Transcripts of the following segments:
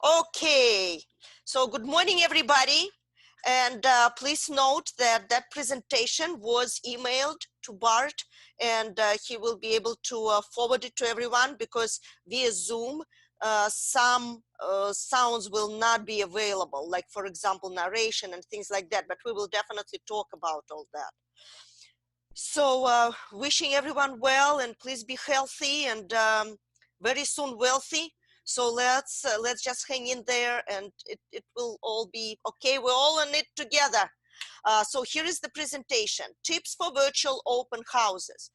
Okay, so good morning, everybody. And please note that that presentation was emailed to Bart, and he will be able to forward it to everyone because via Zoom, some sounds will not be available, like, for example, narration and things like that, but we will definitely talk about all that. So wishing everyone well, and please be healthy and very soon wealthy. So let's just hang in there, and it will all be okay. We're all in it together. So here is the presentation: tips for virtual open houses.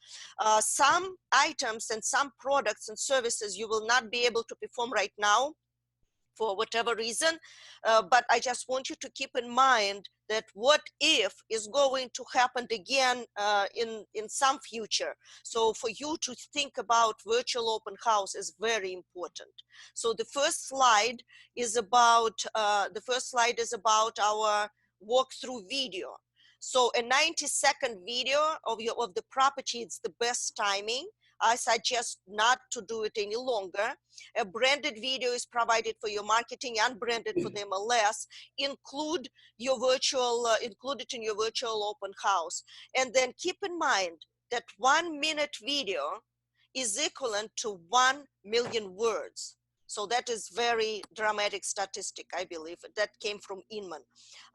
Some items and some products and services you will not be able to perform right now for whatever reason, but I just want you to keep in mind that what if is going to happen again in some future. So for you to think about virtual open house is very important. So the first slide is about our walkthrough video. So a 90-second video of the property, it's the best timing. I suggest not to do it any longer. A branded video is provided for your marketing, unbranded for the MLS. Include it in your virtual open house. And then keep in mind that 1 minute video is equivalent to 1 million words. So that is very dramatic statistic, I believe. That came from Inman.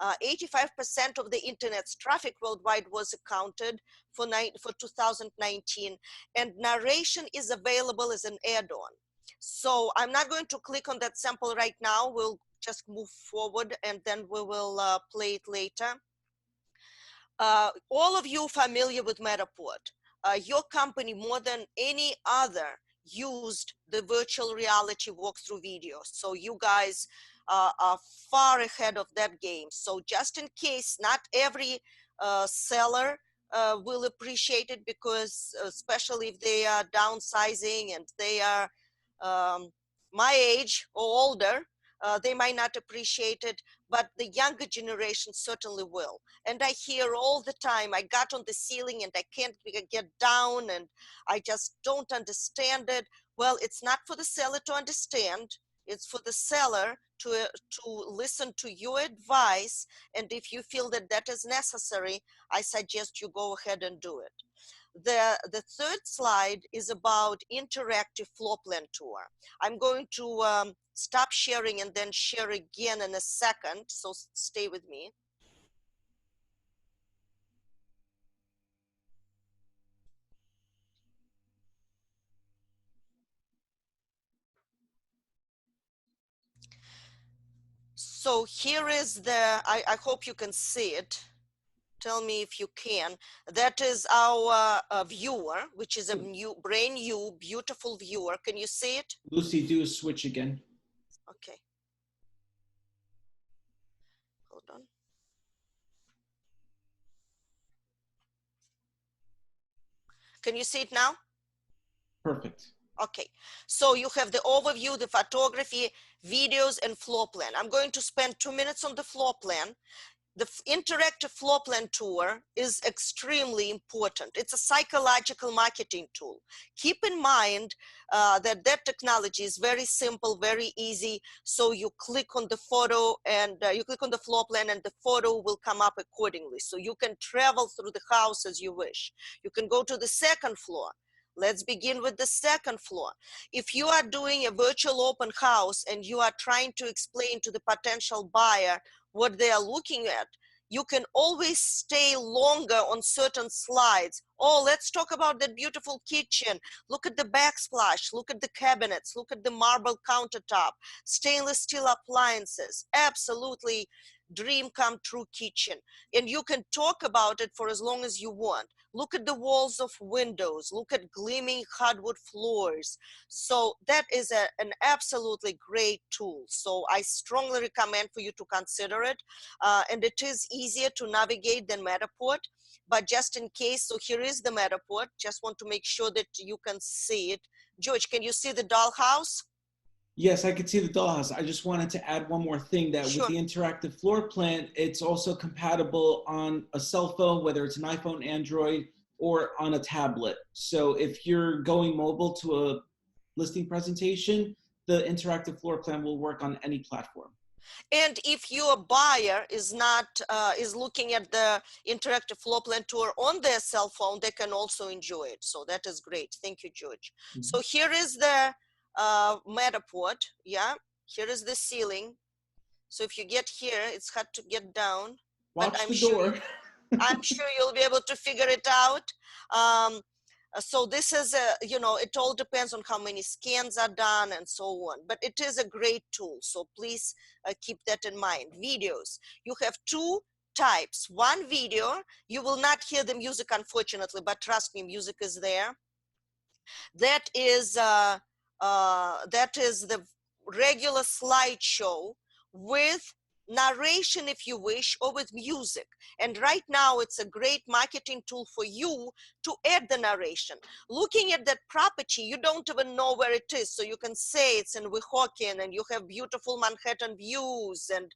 85% of the internet's traffic worldwide was accounted for 2019, and narration is available as an add-on. So I'm not going to click on that sample right now. We'll just move forward, and then we will play it later. All of you familiar with Matterport. Your company, more than any other, used the virtual reality walkthrough video. So you guys are far ahead of that game. So just in case, not every seller will appreciate it, because especially if they are downsizing and they are my age or older, they might not appreciate it, but the younger generation certainly will. And I hear all the time, I got on the ceiling and I can't get down and I just don't understand it. Well, it's not for the seller to understand. It's for the seller to listen to your advice. And if you feel that that is necessary, I suggest you go ahead and do it. The third slide is about interactive floor plan tour. I'm going to stop sharing and then share again in a second, so stay with me. So here is the, I hope you can see it. Tell me if you can. That is our viewer, which is a brand new, beautiful viewer. Can you see it? Lucy, do a switch again. Okay. Hold on. Can you see it now? Perfect. Okay, so you have the overview, the photography, videos, and floor plan. I'm going to spend 2 minutes on the floor plan. The interactive floor plan tour is extremely important. It's a psychological marketing tool. Keep in mind that technology is very simple, very easy. So you click on the photo and you click on the floor plan and the photo will come up accordingly. So you can travel through the house as you wish. You can go to the second floor. Let's begin with the second floor. If you are doing a virtual open house and you are trying to explain to the potential buyer what they are looking at, you can always stay longer on certain slides. Oh, let's talk about that beautiful kitchen. Look at the backsplash, look at the cabinets, look at the marble countertop, stainless steel appliances, absolutely dream come true kitchen. And you can talk about it for as long as you want. Look at the walls of windows, look at gleaming hardwood floors. So that is an absolutely great tool. So I strongly recommend for you to consider it. And it is easier to navigate than Matterport. But just in case, so here is the Matterport. Just want to make sure that you can see it. George, can you see the dollhouse? Yes, I could see the dollhouse. I just wanted to add one more thing, that Sure. with the interactive floor plan, it's also compatible on a cell phone, whether it's an iPhone, Android, or on a tablet. So if you're going mobile to a listing presentation, the interactive floor plan will work on any platform. And if your buyer is not is looking at the interactive floor plan tour on their cell phone, they can also enjoy it. So that is great. Thank you, George. So here is the Matterport. Yeah, here is the ceiling. So if you get here, it's hard to get down. Watch but the door. I'm sure you'll be able to figure it out. So this is you know, it all depends on how many scans are done and so on, but it is a great tool. So please keep that in mind. Videos, you have two types. One video, you will not hear the music, unfortunately, but trust me, music is there. That is the regular slideshow with narration, if you wish, or with music. And right now it's a great marketing tool for you to add the narration. Looking at that property, you don't even know where it is, so you can say it's in Weehawken and you have beautiful Manhattan views, and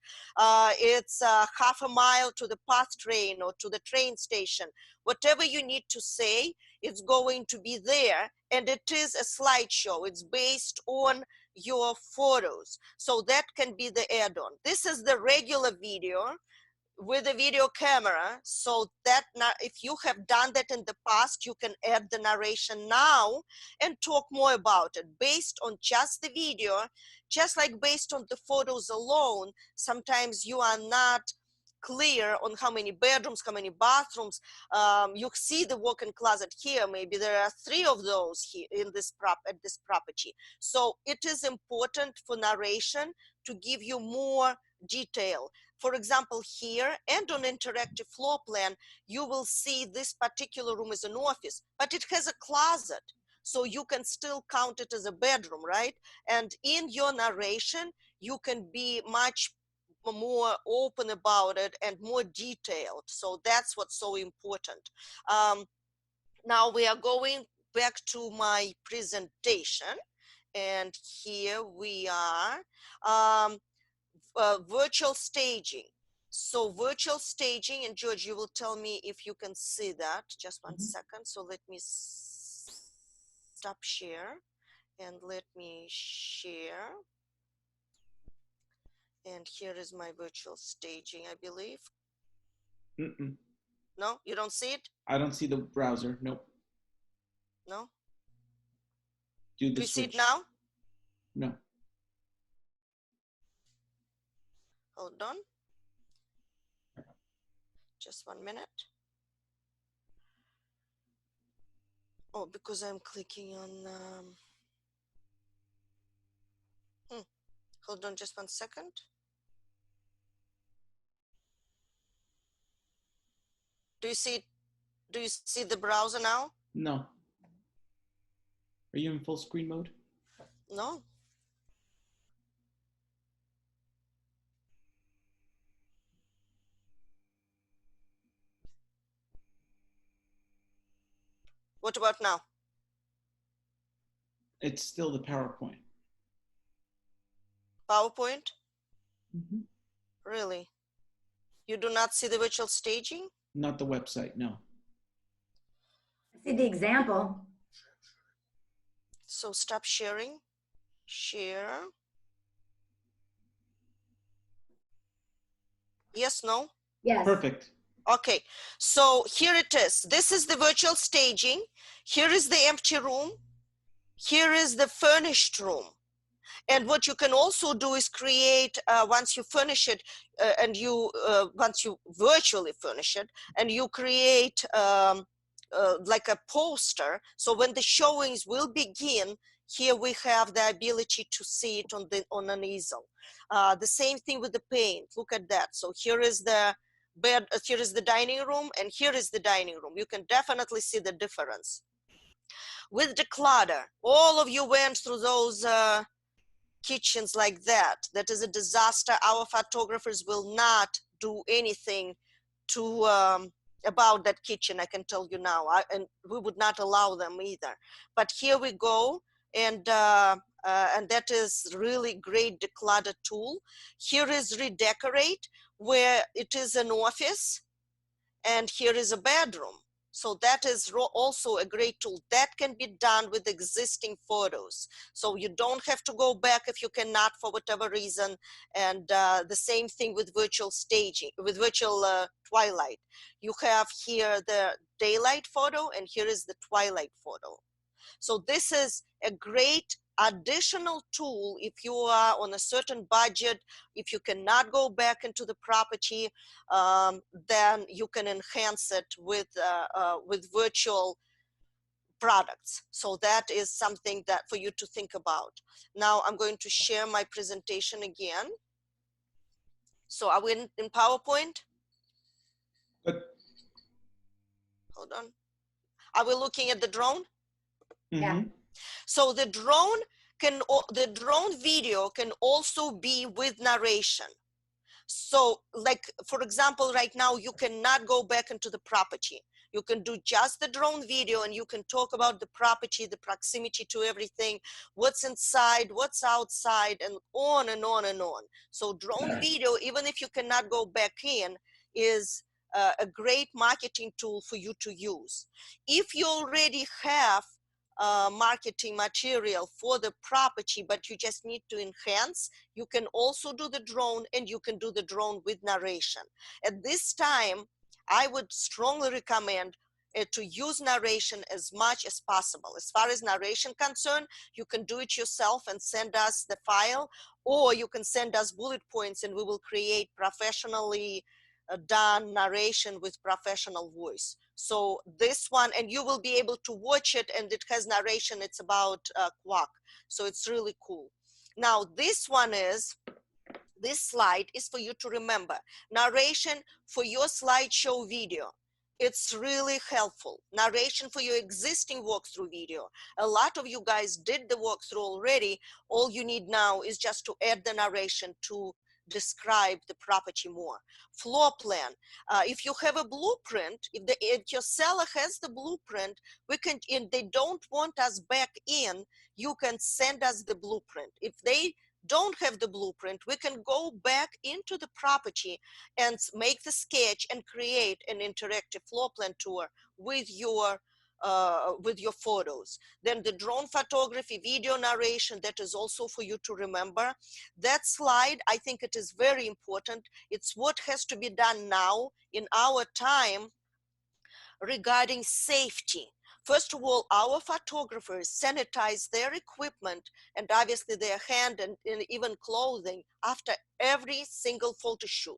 it's half a mile to the PATH train or to the train station. Whatever you need to say, it's going to be there, and it is a slideshow. It's based on your photos, so that can be the add-on. This is the regular video with a video camera, so that if you have done that in the past, you can add the narration now and talk more about it based on just the video. Just like based on the photos alone, sometimes you are not clear on how many bedrooms, how many bathrooms. You see the walk-in closet here, maybe there are 3 of those here in this at this property. So it is important for narration to give you more detail. For example, here and on interactive floor plan, you will see this particular room is an office, but it has a closet, so you can still count it as a bedroom, right? And in your narration, you can be much more open about it and more detailed. So that's what's so important. Now we are going back to my presentation, and here we are. Virtual staging. So virtual staging, and George, you will tell me if you can see that. Just one second. So let me stop share and let me share. And here is my virtual staging, I believe. No, you don't see it? I don't see the browser. Nope. No? Do you see it now? No. Hold on. Just 1 minute. Oh, because I'm clicking on... Hold on just 1 second. Do you see the browser now? No. Are you in full screen mode? No. What about now? It's still the PowerPoint. PowerPoint? Really? You do not see the virtual staging? Not the website, no. I see the example. So stop sharing. Share. Yes, no? Yes. Perfect. Okay, so here it is. This is the virtual staging. Here is the empty room. Here is the furnished room. And what you can also do is create, once you furnish it, and you, once you virtually furnish it, and you create like a poster. So when the showings will begin, here we have the ability to see it on an easel. The same thing with the paint. Look at that. So here is the bed, here is the dining room, and here is the dining room. You can definitely see the difference. With the clutter, all of you went through those kitchens like that. That is a disaster. Our photographers will not do anything to about that kitchen, I can tell you now, and we would not allow them either. But here we go, and that is really great declutter tool. Here is redecorate, where it is an office, and here is a bedroom. So that is also a great tool that can be done with existing photos. So you don't have to go back if you cannot for whatever reason. And the same thing with virtual staging, with virtual twilight. You have here the daylight photo, and here is the twilight photo. So this is a great additional tool if you are on a certain budget. If you cannot go back into the property, then you can enhance it with virtual products. So that is something that for you to think about. Now I'm going to share my presentation again. So are we in PowerPoint? Good. Hold on. Are we looking at the drone? Yeah. So the drone video can also be with narration. So like, for example, right now, you cannot go back into the property. You can do just the drone video, and you can talk about the property, the proximity to everything, what's inside, what's outside, and on and on and on. So drone video, even if you cannot go back in, is a great marketing tool for you to use. If you already have marketing material for the property, but you just need to enhance, you can also do the drone, and you can do the drone with narration. At this time, I would strongly recommend to use narration as much as possible. As far as narration concerned, you can do it yourself and send us the file, or you can send us bullet points and we will create professionally done narration with professional voice. So this one, and you will be able to watch it, and it has narration. It's about Quack. So it's really cool. Now this slide is for you to remember. Narration for your slideshow video. It's really helpful. Narration for your existing walkthrough video. A lot of you guys did the walkthrough already. All you need now is just to add the narration to describe the property more. Floor plan. If you have a blueprint, if your seller has the blueprint, we can, and they don't want us back in, you can send us the blueprint. If they don't have the blueprint, we can go back into the property and make the sketch and create an interactive floor plan tour with your photos. Then the drone photography, video narration, that is also for you to remember. That slide, I think it is very important. It's what has to be done now in our time regarding safety. First of all, our photographers sanitize their equipment and obviously their hand and even clothing after every single photo shoot.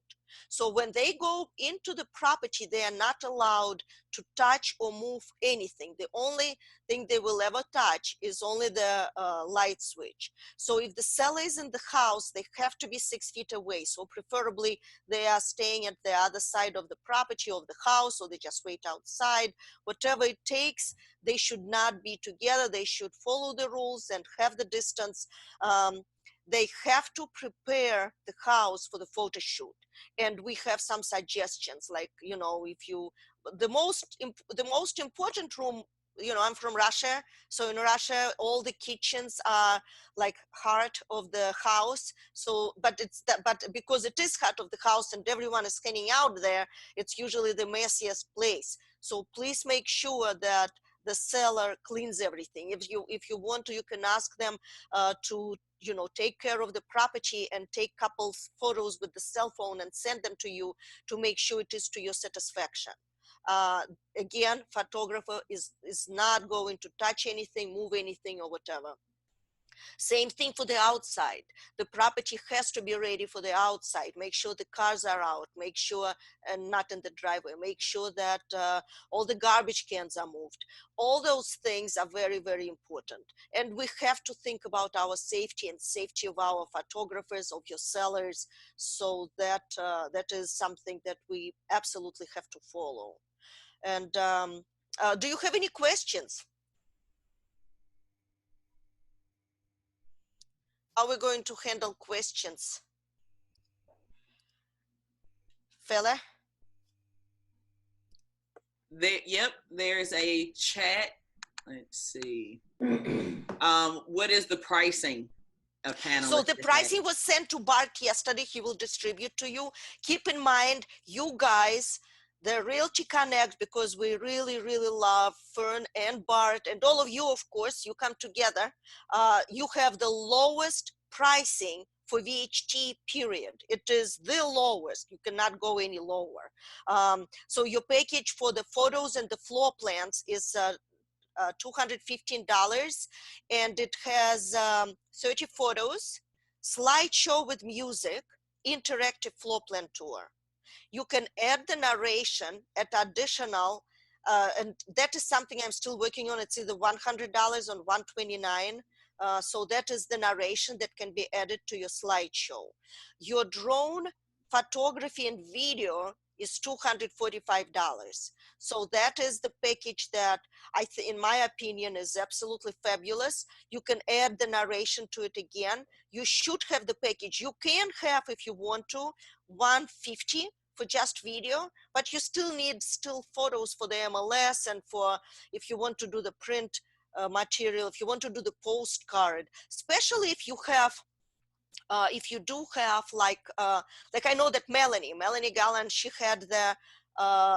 So when they go into the property, they are not allowed to touch or move anything. The only thing they will ever touch is only the light switch. So if the seller is in the house, they have to be 6 feet away. So preferably they are staying at the other side of the property of the house, or they just wait outside. Whatever it takes, they should not be together. They should follow the rules and have the distance. They have to prepare the house for the photo shoot. And we have some suggestions, like, you know, if you, the most important room, you know, I'm from Russia. So in Russia, all the kitchens are like heart of the house. So, but because it is heart of the house and everyone is hanging out there, it's usually the messiest place. So please make sure that the seller cleans everything. If you want to, you can ask them to, you know, take care of the property and take couples photos with the cell phone and send them to you to make sure it is to your satisfaction. Again, photographer is not going to touch anything, move anything, or whatever. Same thing for the outside. The property has to be ready for the outside. Make sure the cars are out, make sure, and not in the driveway, make sure that all the garbage cans are moved. All those things are very, very important. And we have to think about our safety and safety of our photographers, of your sellers. So that is something that we absolutely have to follow. And do you have any questions? How are we going to handle questions? Fella? Yep, there's a chat. Let's see. What is the pricing of panelists? So the pricing was sent to Bart yesterday. He will distribute to you. Keep in mind, you guys, the Realty Connect, because we really, really love Fern and Bart and all of you, of course, you come together. You have the lowest pricing for VHT, period. It is the lowest. You cannot go any lower. So your package for the photos and the floor plans is $215, and it has 30 photos, slideshow with music, interactive floor plan tour. You can add the narration at additional, and that is something I'm still working on. It's either $100 or $129. So that is the narration that can be added to your slideshow. Your drone photography and video is $245. So that is the package that in my opinion, is absolutely fabulous. You can add the narration to it again. You should have the package. You can have, if you want to, 150 for just video, but you still need still photos for the MLS, and for if you want to do the print material, if you want to do the postcard, especially if you have if you do have like I know that Melanie Gallant, she had the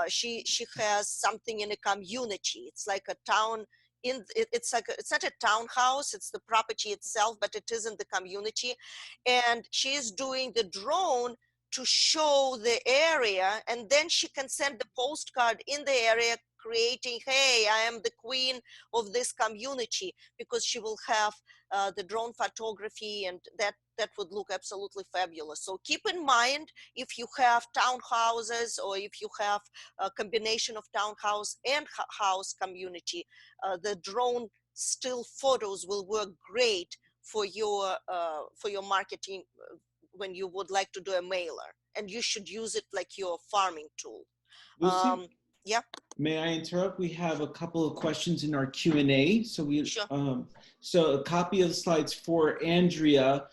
she has something in a community. It's like a town it's like it's not a townhouse, it's the property itself, but it is in the community, and she is doing the drone to show the area, and then she can send the postcard in the area creating, hey, I am the queen of this community, because she will have the drone photography, and that would look absolutely fabulous. So keep in mind, if you have townhouses, or if you have a combination of townhouse and house community, the drone still photos will work great for your marketing when you would like to do a mailer, and you should use it like your farming tool. Lucy, Yeah. may I interrupt? We have a couple of questions in our Q&A. So Sure. So a copy of the slides for Andrea.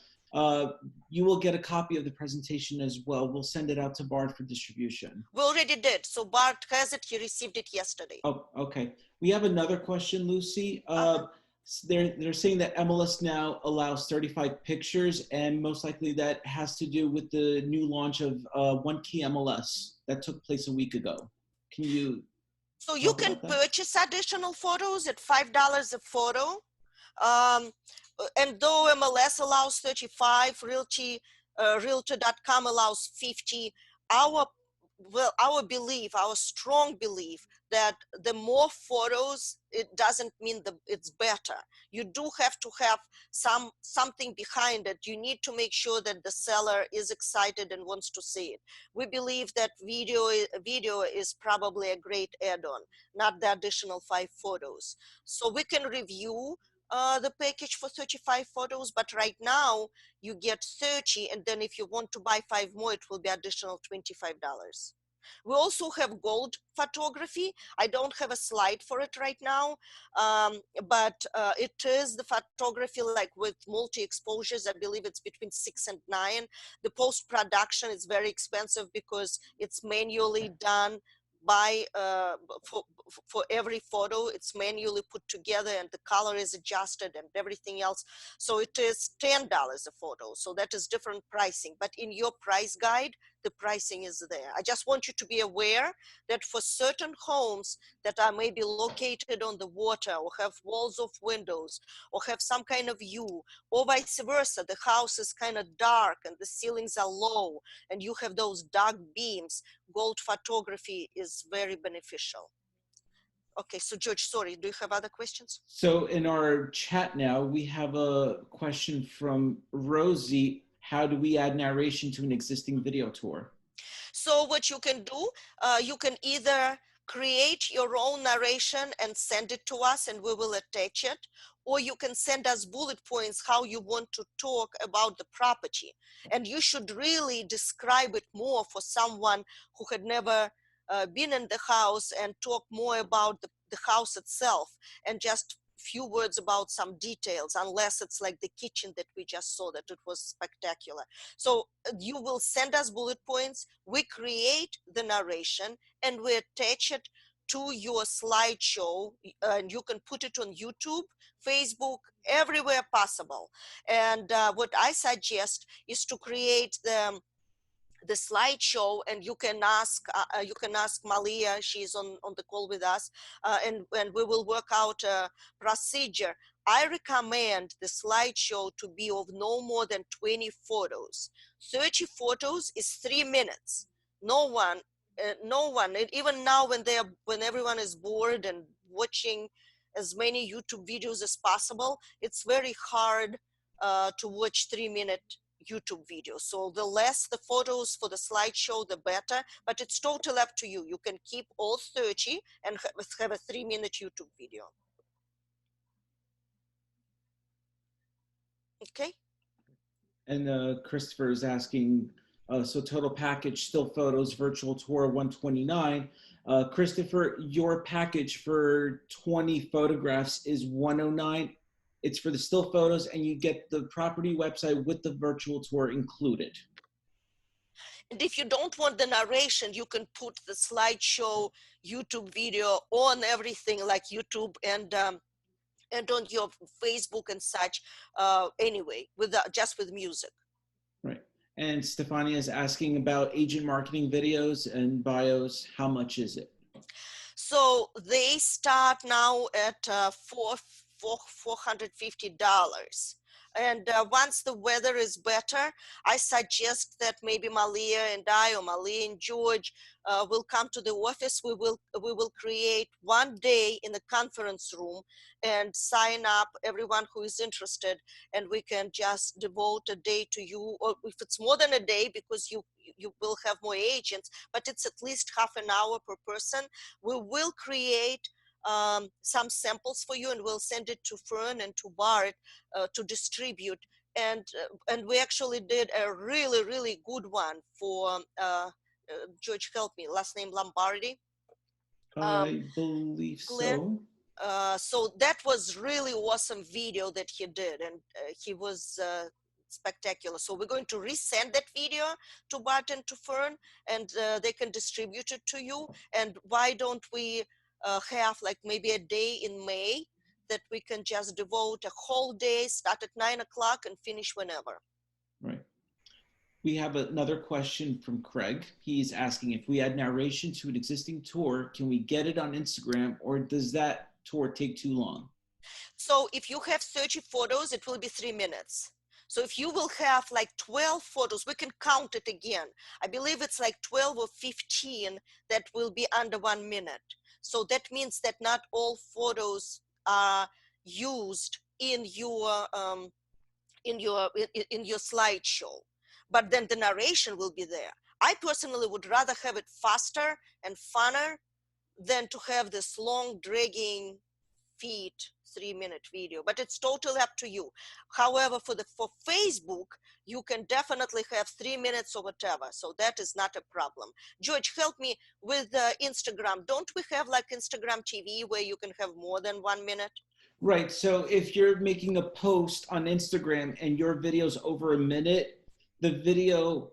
You will get a copy of the presentation as well. We'll send it out to Bart for distribution. We already did. So Bart has it. He received it yesterday. Oh, okay. We have another question, Lucy. They're saying that MLS now allows 35 pictures, and most likely that has to do with the new launch of One Key MLS that took place a week ago. Can you? So you can purchase additional photos at $5 a photo. And though MLS allows 35, Realtor.com allows 50, our belief, our strong belief, that the more photos, it doesn't mean that it's better. You do have to have something behind it. You need to make sure that the seller is excited and wants to see it. We believe that video is probably a great add-on, not the additional 5 photos. So we can review the package for 35 photos, but right now you get 30, and then if you want to buy 5 more, it will be additional $25. We also have gold photography. I don't have a slide for it right now, but it is the photography like with multi-exposures. I believe it's between 6 and 9. The post-production is very expensive because it's manually done by for every photo. It's manually put together, and the color is adjusted and everything else. So it is $10 a photo. So that is different pricing, but in your price guide, the pricing is there. I just want you to be aware that for certain homes that are maybe located on the water, or have walls of windows, or have some kind of view, or vice versa, the house is kind of dark and the ceilings are low, and you have those dark beams, gold photography is very beneficial. Okay, so George, sorry, do you have other questions? So in our chat now, we have a question from Rosie. How do we add narration to an existing video tour? So what you can do, you can either create your own narration and send it to us and we will attach it, or you can send us bullet points how you want to talk about the property. And you should really describe it more for someone who had never been in the house, and talk more about the house itself, and just few words about some details, unless it's like the kitchen that we just saw that it was spectacular. So you will send us bullet points, we create the narration, and we attach it to your slideshow, and you can put it on YouTube, Facebook, everywhere possible. And what I suggest is to create the slideshow, and you can ask Malia. She's on the call with us, and we will work out a procedure. I recommend the slideshow to be of no more than 20 photos. 30 photos is 3 minutes. No one, and even now when everyone is bored and watching as many YouTube videos as possible, it's very hard to watch 3-minute YouTube video. So the less the photos for the slideshow, the better, but it's totally up to you. You can keep all 30 and have a 3-minute YouTube video. Okay. And Christopher is asking, so total package, still photos, virtual tour, 129. Christopher, your package for 20 photographs is 109. It's for the still photos, and you get the property website with the virtual tour included. And if you don't want the narration, you can put the slideshow YouTube video on everything like YouTube and on your Facebook and such anyway, just with music. Right. And Stefania is asking about agent marketing videos and bios. How much is it? So they start now at $450. And once the weather is better, I suggest that maybe Malia and I, or Malia and George, will come to the office. We will create one day in the conference room and sign up everyone who is interested, and we can just devote a day to you, or if it's more than a day, because you will have more agents, but it's at least half an hour per person. We will create some samples for you, and we'll send it to Fern and to Bart to distribute. And we actually did a really, really good one for George, help me, last name Lombardi. I believe Glenn? so. So that was really awesome video that he did, and he was spectacular. So we're going to resend that video to Bart and to Fern, and they can distribute it to you. And why don't we have like maybe a day in May that we can just devote a whole day, start at 9 o'clock and finish whenever. Right. We have another question from Craig. He's asking, if we add narration to an existing tour, can we get it on Instagram, or does that tour take too long? So if you have 30 photos, it will be 3 minutes. So if you will have like 12 photos, we can count it again. I believe it's like 12 or 15 that will be under 1 minute. So that means that not all photos are used in your slideshow, but then the narration will be there. I personally would rather have it faster and funner than to have this long dragging feet 3-minute video, but it's totally up to you. However, for Facebook, you can definitely have 3 minutes or whatever, so that is not a problem. George, help me with Instagram. Don't we have like Instagram TV where you can have more than 1 minute? Right. So if you're making a post on Instagram and your video's over a minute, the video,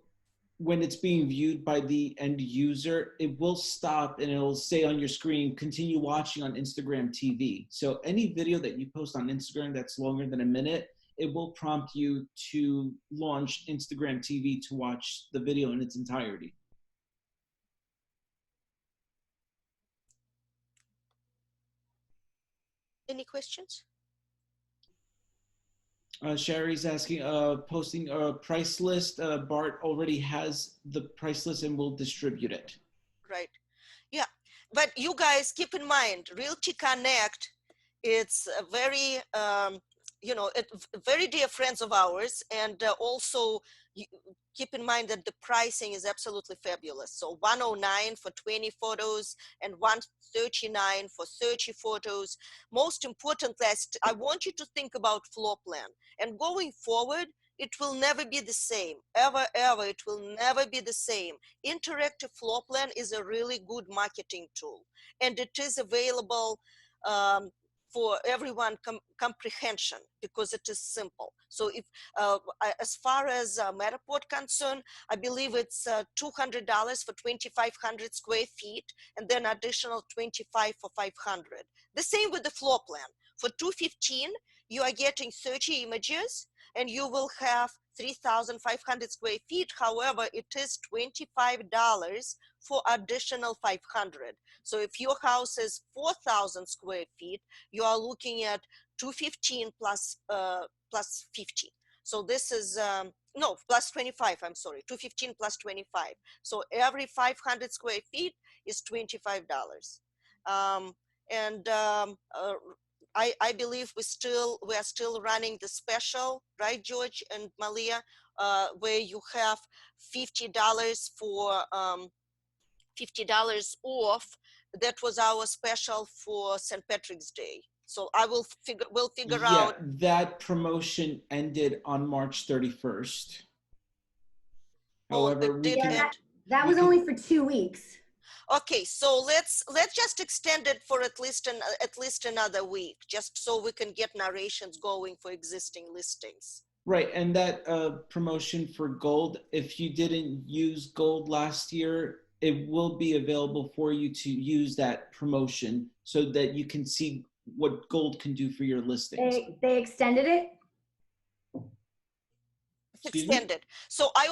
when it's being viewed by the end user, it will stop and it'll say on your screen, continue watching on Instagram TV. So any video that you post on Instagram that's longer than a minute, it will prompt you to launch Instagram TV to watch the video in its entirety. Any questions? Sherry's asking, posting a price list. Bart already has the price list and will distribute it. Right. Yeah. But you guys keep in mind, Realty Connect, it's a very, very dear friends of ours. And also keep in mind that the pricing is absolutely fabulous. So 109 for 20 photos and 139 for 30 photos. Most importantly, I want you to think about floor plan. And going forward, it will never be the same. Ever, it will never be the same. Interactive floor plan is a really good marketing tool, and it is available for everyone comprehension because it is simple. So if as far as Matterport concerned, I believe it's $200 for 2,500 square feet, and then additional 25 for 500. The same with the floor plan. For $215, you are getting 30 images, and you will have 3,500 square feet. However, it is $25 for additional 500. So if your house is 4,000 square feet, you are looking at 215 plus 50. So this is no, plus 25, I'm sorry, 215 plus 25. So every 500 square feet is $25. I believe we are still running the special, right, George and Malia, where you have $50 for $50 off. That was our special for St. Patrick's Day. So we'll figure out. That promotion ended on March 31st. Oh, However, it did end. That was only for 2 weeks. Okay, so let's just extend it for at least another week, just so we can get narrations going for existing listings. Right, and that promotion for gold, if you didn't use gold last year, it will be available for you to use that promotion so that you can see what gold can do for your listings. They extended it? Extended. So I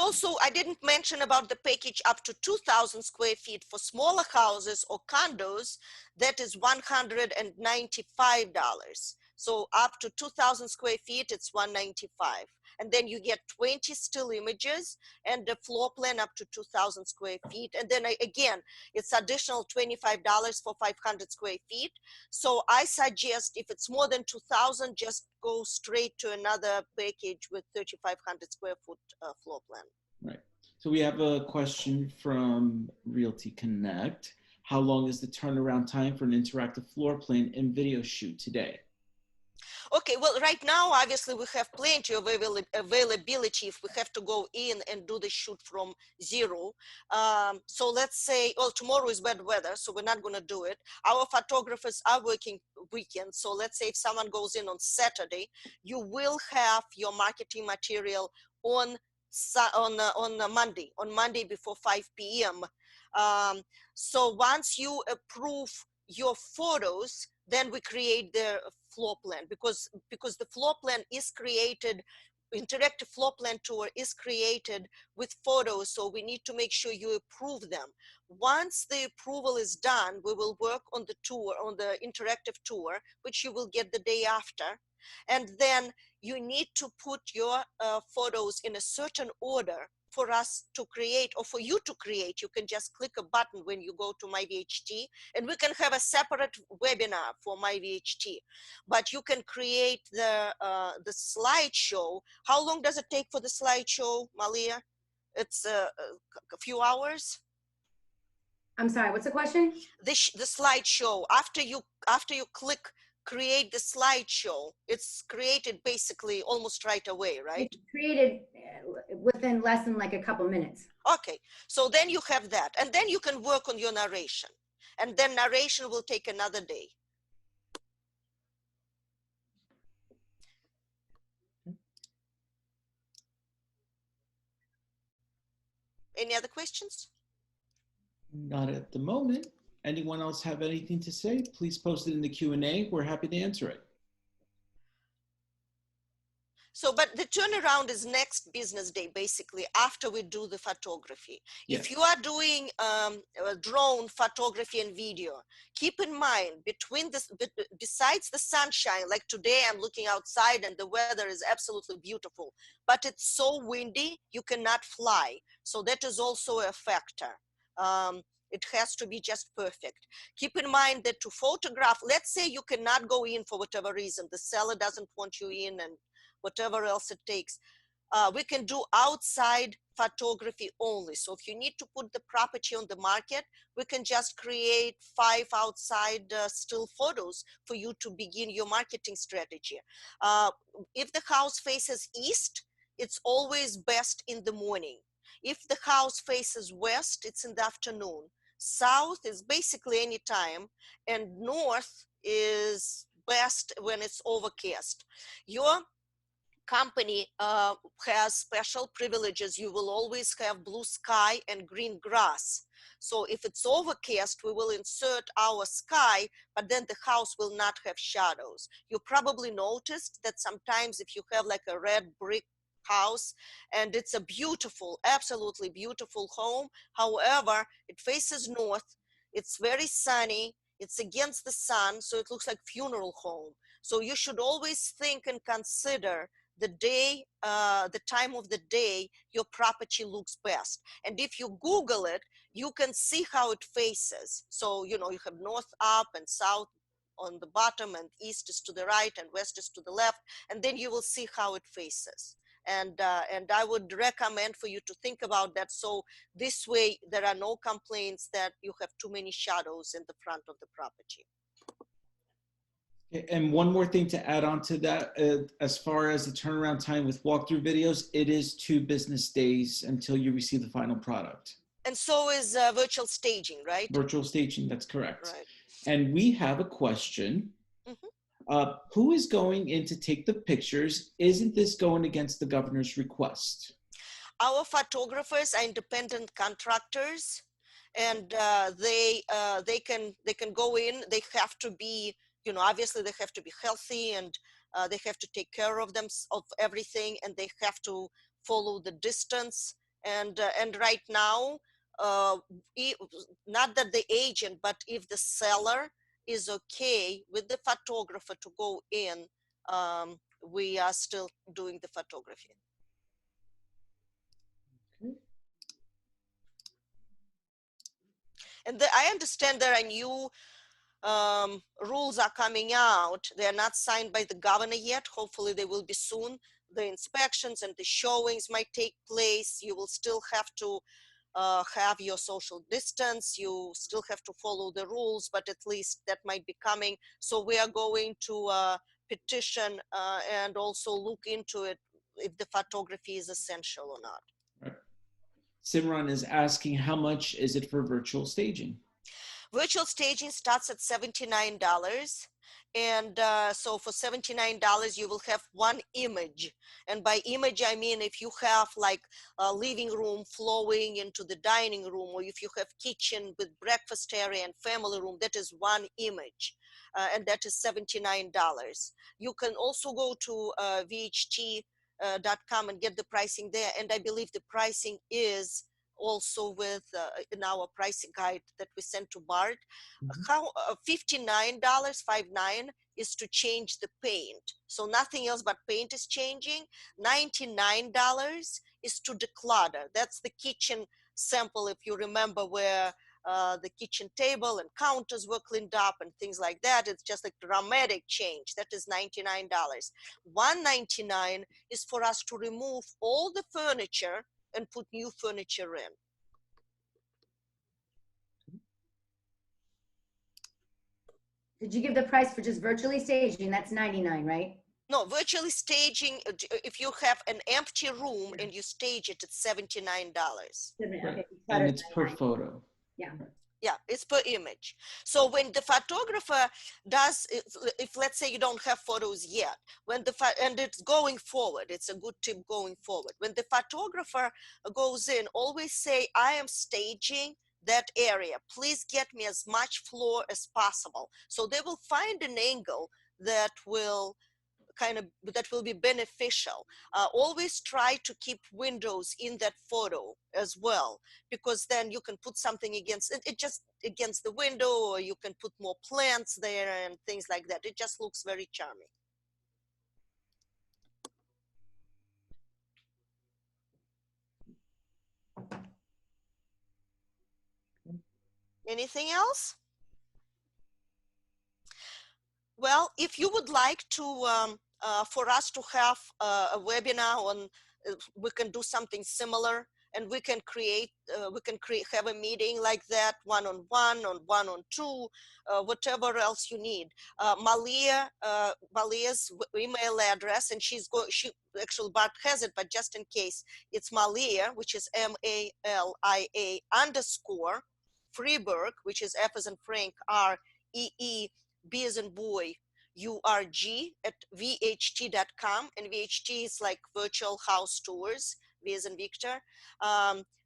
didn't mention about the package up to 2,000 square feet for smaller houses or condos. That is $195. So up to 2,000 square feet, it's $195. And then you get 20 still images and the floor plan up to 2,000 square feet. And then again, it's additional $25 for 500 square feet. So I suggest if it's more than 2,000, just go straight to another package with 3,500 square foot floor plan. Right. So we have a question from Realty Connect. How long is the turnaround time for an interactive floor plan and video shoot today? Okay, well, right now, obviously, we have plenty of availability if we have to go in and do the shoot from zero. So let's say, well, tomorrow is bad weather, so we're not going to do it. Our photographers are working weekends. So let's say if someone goes in on Saturday, you will have your marketing material on Monday before 5 p.m. So once you approve your photos, then we create the floor plan because the floor plan is created, interactive floor plan tour is created with photos. So we need to make sure you approve them. Once the approval is done, we will work on the tour, on the interactive tour, which you will get the day after. And then you need to put your photos in a certain order for us to create, or for you to create. You can just click a button when you go to My VHT, and we can have a separate webinar for My VHT. But you can create the slideshow. How long does it take for the slideshow, Malia? It's a few hours. I'm sorry, what's the question? The slideshow, after you click create the slideshow, it's created basically almost right away, right? It's created within less than like a couple minutes. Okay, so then you have that, and then you can work on your narration, and then narration will take another day. Any other questions? Not at the moment. Anyone else have anything to say? Please post it in the Q&A. We're happy to answer it. So, but the turnaround is next business day, basically, after we do the photography. Yes. If you are doing drone photography and video, keep in mind, besides the sunshine, like today I'm looking outside and the weather is absolutely beautiful, but it's so windy, you cannot fly. So that is also a factor. It has to be just perfect. Keep in mind that to photograph, let's say you cannot go in for whatever reason, the seller doesn't want you in and whatever else it takes. We can do outside photography only. So if you need to put the property on the market, we can just create 5 outside still photos for you to begin your marketing strategy. If the house faces east, it's always best in the morning. If the house faces west, it's in the afternoon. South is basically any time, and north is best when it's overcast. Your company has special privileges. You will always have blue sky and green grass. So if it's overcast, we will insert our sky, but then the house will not have shadows. You probably noticed that sometimes if you have like a red brick house, and it's a beautiful, absolutely beautiful home. However, it faces north. It's very sunny. It's against the sun, so it looks like funeral home. So you should always think and consider the day, the time of the day your property looks best. And if you Google it, you can see how it faces. So, you know, you have north up and south on the bottom, and east is to the right and west is to the left, and then you will see how it faces. And I would recommend for you to think about that. So this way there are no complaints that you have too many shadows in the front of the property. And one more thing to add on to that, as far as the turnaround time with walkthrough videos, it is 2 business days until you receive the final product. And so is virtual staging, right? Virtual staging, that's correct. Right. And we have a question. Who is going in to take the pictures? Isn't this going against the governor's request? Our photographers are independent contractors, and they can go in. They have to be, you know, obviously they have to be healthy, and they have to take care of them, of everything, and they have to follow the distance. And right now, not that the agent, but if the seller is okay with the photographer to go in, we are still doing the photography. And I understand there are new rules are coming out. They're not signed by the governor yet. Hopefully they will be soon. The inspections and the showings might take place. You will still have to have your social distance. You still have to follow the rules, but at least that might be coming. So we are going to petition and also look into it if the photography is essential or not. Right. Simran is asking, how much is it for virtual staging? Virtual staging starts at $79. And so for $79, you will have one image. And by image, I mean if you have like a living room flowing into the dining room, or if you have kitchen with breakfast area and family room, that is one image. And that is $79. You can also go to VHT.com and get the pricing there. And I believe the pricing is also with in our pricing guide that we sent to Bart. How $59, 59 is to change the paint. So nothing else but paint is changing. $99 is to declutter. That's the kitchen sample, if you remember, where the kitchen table and counters were cleaned up and things like that. It's just like dramatic change. That is $99. $199 is for us to remove all the furniture and put new furniture in. Did you give the price for just virtually staging? That's 99, right? No, virtually staging, if you have an empty room and you stage it, it's $79. Okay. And it's per photo. Yeah. Yeah, it's per image. So when the photographer does, if let's say you don't have photos yet, when and it's going forward, it's a good tip going forward. When the photographer goes in, always say, I am staging that area. Please get me as much floor as possible. So they will find an angle that will be beneficial. Always try to keep windows in that photo as well, because then you can put something against it, just against the window, or you can put more plants there and things like that. It just looks very charming. Anything else? Well, if you would like to, for us to have a webinar on, we can do something similar, and we can have a meeting like that, one-on-one, on one-on-two, whatever else you need. Malia's email address, and she actually Bart has it, but just in case, it's Malia, which is MALIA _ Freeberg, which is F as in Frank, REE, B as in boy, URG at VHT.com, and VHT is like virtual house tours, V as in Victor.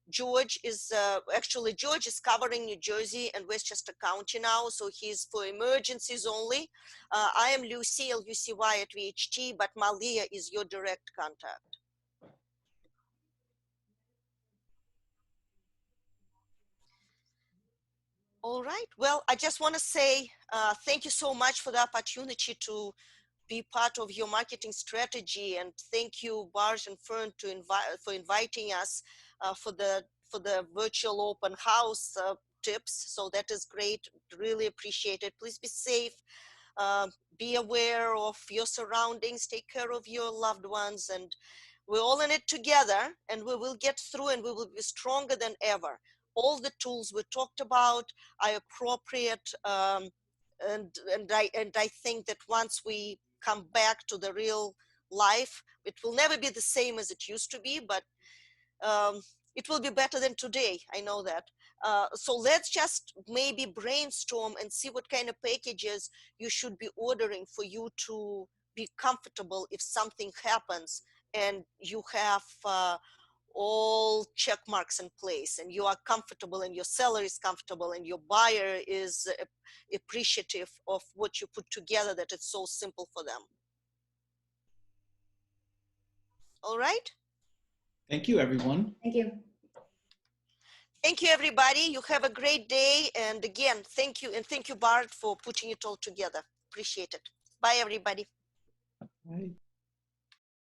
George is George is covering New Jersey and Westchester County now, so he's for emergencies only. I am Lucy, Lucy at VHT, but Malia is your direct contact. All right. Well, I just want to say thank you so much for the opportunity to be part of your marketing strategy, and thank you, Barge and Fern, for inviting us for the virtual open house tips. So that is great. Really appreciate it. Please be safe. Uh, be aware of your surroundings. Take care of your loved ones, and we're all in it together, and we will get through, and we will be stronger than ever. All the tools we talked about are appropriate, and I think that once we come back to the real life, it will never be the same as it used to be, but it will be better than today. I know that. So let's just maybe brainstorm and see what kind of packages you should be ordering for you to be comfortable if something happens and you have all check marks in place and you are comfortable and your seller is comfortable and your buyer is appreciative of what you put together, that it's so simple for them. All right. Thank you, everyone. Thank you. Thank you, everybody. You have a great day. And again, thank you. And thank you, Bart, for putting it all together. Appreciate it. Bye, everybody. Bye.